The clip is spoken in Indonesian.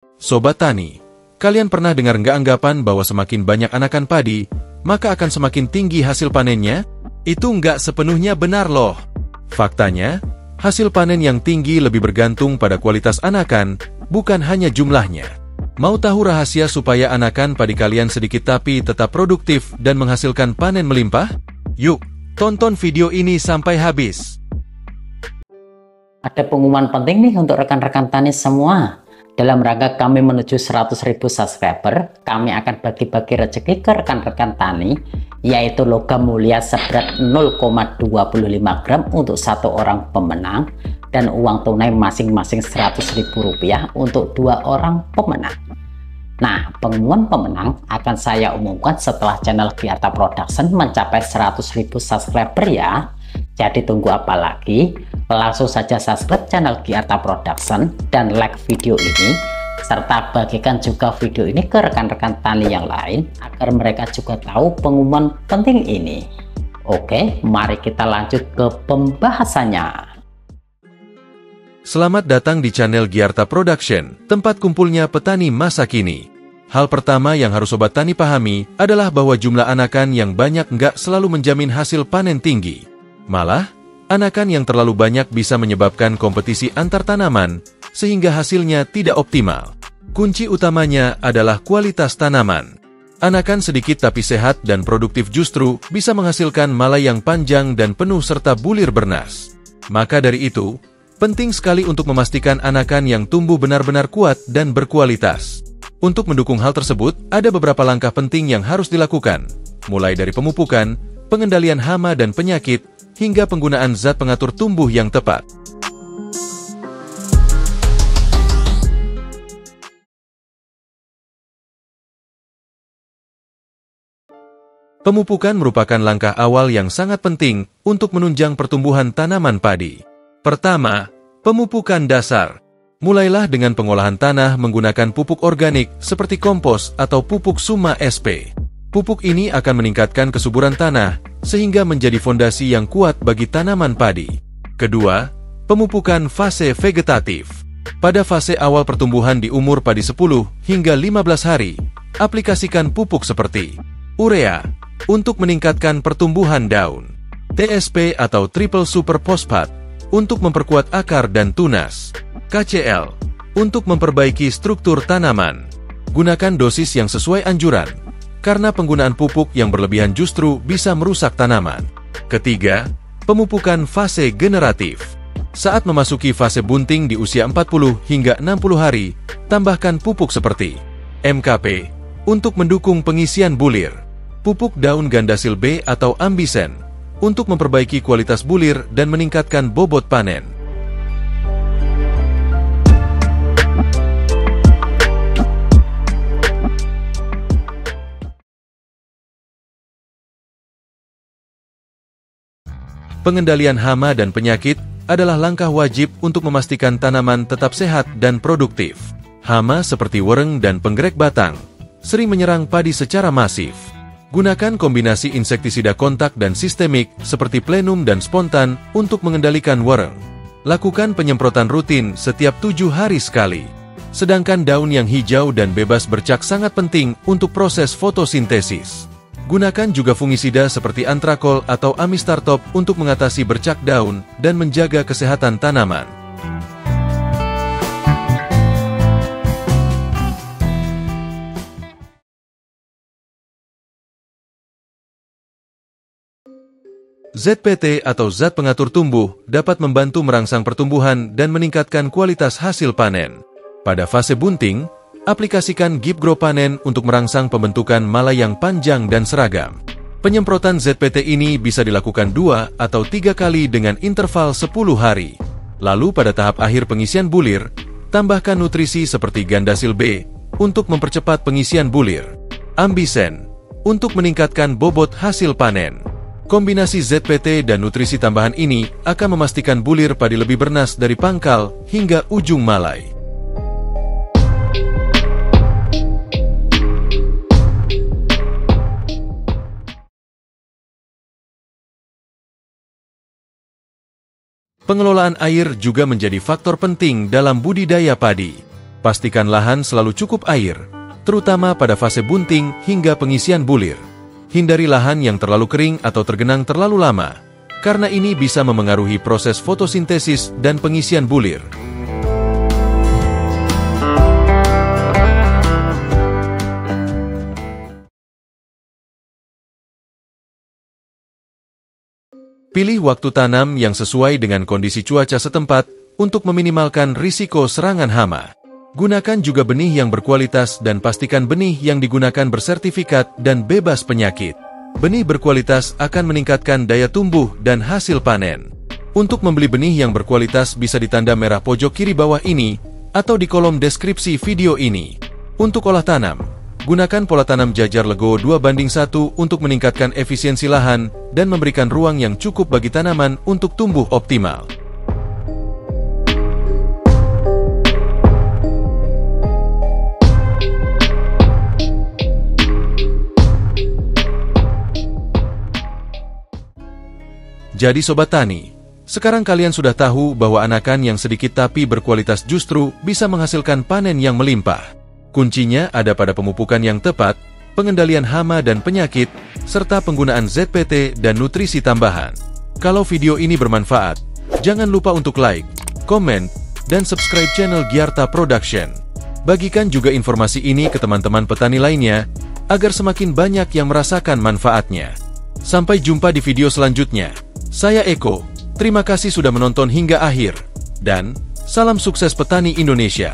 Sobat Tani, kalian pernah dengar nggak anggapan bahwa semakin banyak anakan padi, maka akan semakin tinggi hasil panennya? Itu nggak sepenuhnya benar loh. Faktanya, hasil panen yang tinggi lebih bergantung pada kualitas anakan, bukan hanya jumlahnya. Mau tahu rahasia supaya anakan padi kalian sedikit tapi tetap produktif dan menghasilkan panen melimpah? Yuk, tonton video ini sampai habis. Ada pengumuman penting nih untuk rekan-rekan tani semua. Dalam rangka kami menuju 100.000 subscriber, kami akan bagi-bagi rezeki ke rekan-rekan tani, yaitu logam mulia seberat 0,25 gram untuk satu orang pemenang, dan uang tunai masing-masing Rp100.000 untuk 2 orang pemenang. Nah, pengumuman pemenang akan saya umumkan setelah channel Giarta Production mencapai 100.000 subscriber ya. Jadi tunggu apa lagi? Langsung saja subscribe channel Giarta Production dan like video ini, serta bagikan juga video ini ke rekan-rekan tani yang lain agar mereka juga tahu pengumuman penting ini. Oke, mari kita lanjut ke pembahasannya. Selamat datang di channel Giarta Production, tempat kumpulnya petani masa kini. Hal pertama yang harus sobat tani pahami adalah bahwa jumlah anakan yang banyak nggak selalu menjamin hasil panen tinggi. Malah, anakan yang terlalu banyak bisa menyebabkan kompetisi antar tanaman, sehingga hasilnya tidak optimal. Kunci utamanya adalah kualitas tanaman. Anakan sedikit tapi sehat dan produktif justru bisa menghasilkan malai yang panjang dan penuh serta bulir bernas. Maka dari itu, penting sekali untuk memastikan anakan yang tumbuh benar-benar kuat dan berkualitas. Untuk mendukung hal tersebut, ada beberapa langkah penting yang harus dilakukan, mulai dari pemupukan, pengendalian hama dan penyakit, hingga penggunaan zat pengatur tumbuh yang tepat. Pemupukan merupakan langkah awal yang sangat penting untuk menunjang pertumbuhan tanaman padi. Pertama, pemupukan dasar. Mulailah dengan pengolahan tanah menggunakan pupuk organik seperti kompos atau pupuk Suma SP. Pupuk ini akan meningkatkan kesuburan tanah sehingga menjadi fondasi yang kuat bagi tanaman padi. Kedua, pemupukan fase vegetatif. Pada fase awal pertumbuhan di umur padi 10 hingga 15 hari, aplikasikan pupuk seperti urea untuk meningkatkan pertumbuhan daun, TSP atau triple super phosphate untuk memperkuat akar dan tunas, KCl untuk memperbaiki struktur tanaman. Gunakan dosis yang sesuai anjuran, karena penggunaan pupuk yang berlebihan justru bisa merusak tanaman. Ketiga, pemupukan fase generatif. Saat memasuki fase bunting di usia 40 hingga 60 hari, tambahkan pupuk seperti MKP untuk mendukung pengisian bulir, pupuk daun gandasil B atau Ambisen untuk memperbaiki kualitas bulir dan meningkatkan bobot panen. Pengendalian hama dan penyakit adalah langkah wajib untuk memastikan tanaman tetap sehat dan produktif. Hama seperti wereng dan penggerek batang sering menyerang padi secara masif. Gunakan kombinasi insektisida kontak dan sistemik seperti plenum dan spontan untuk mengendalikan wereng. Lakukan penyemprotan rutin setiap 7 hari sekali. Sedangkan daun yang hijau dan bebas bercak sangat penting untuk proses fotosintesis. Gunakan juga fungisida seperti antrakol atau amistartop untuk mengatasi bercak daun dan menjaga kesehatan tanaman. ZPT atau zat pengatur tumbuh dapat membantu merangsang pertumbuhan dan meningkatkan kualitas hasil panen. Pada fase bunting, aplikasikan Gipgro Panen untuk merangsang pembentukan malai yang panjang dan seragam. Penyemprotan ZPT ini bisa dilakukan 2 atau 3 kali dengan interval 10 hari. Lalu pada tahap akhir pengisian bulir, tambahkan nutrisi seperti gandasil B untuk mempercepat pengisian bulir, Ambisen untuk meningkatkan bobot hasil panen. Kombinasi ZPT dan nutrisi tambahan ini akan memastikan bulir padi lebih bernas dari pangkal hingga ujung malai. Pengelolaan air juga menjadi faktor penting dalam budidaya padi. Pastikan lahan selalu cukup air, terutama pada fase bunting hingga pengisian bulir. Hindari lahan yang terlalu kering atau tergenang terlalu lama, karena ini bisa memengaruhi proses fotosintesis dan pengisian bulir. Pilih waktu tanam yang sesuai dengan kondisi cuaca setempat untuk meminimalkan risiko serangan hama. Gunakan juga benih yang berkualitas dan pastikan benih yang digunakan bersertifikat dan bebas penyakit. Benih berkualitas akan meningkatkan daya tumbuh dan hasil panen. Untuk membeli benih yang berkualitas bisa ditanda merah pojok kiri bawah ini atau di kolom deskripsi video ini. Untuk olah tanam, gunakan pola tanam jajar lego 2:1 untuk meningkatkan efisiensi lahan dan memberikan ruang yang cukup bagi tanaman untuk tumbuh optimal. Jadi Sobat Tani, sekarang kalian sudah tahu bahwa anakan yang sedikit tapi berkualitas justru bisa menghasilkan panen yang melimpah. Kuncinya ada pada pemupukan yang tepat, pengendalian hama dan penyakit, serta penggunaan ZPT dan nutrisi tambahan. Kalau video ini bermanfaat, jangan lupa untuk like, komen, dan subscribe channel Gyarta Production. Bagikan juga informasi ini ke teman-teman petani lainnya, agar semakin banyak yang merasakan manfaatnya. Sampai jumpa di video selanjutnya. Saya Eko, terima kasih sudah menonton hingga akhir, dan salam sukses petani Indonesia.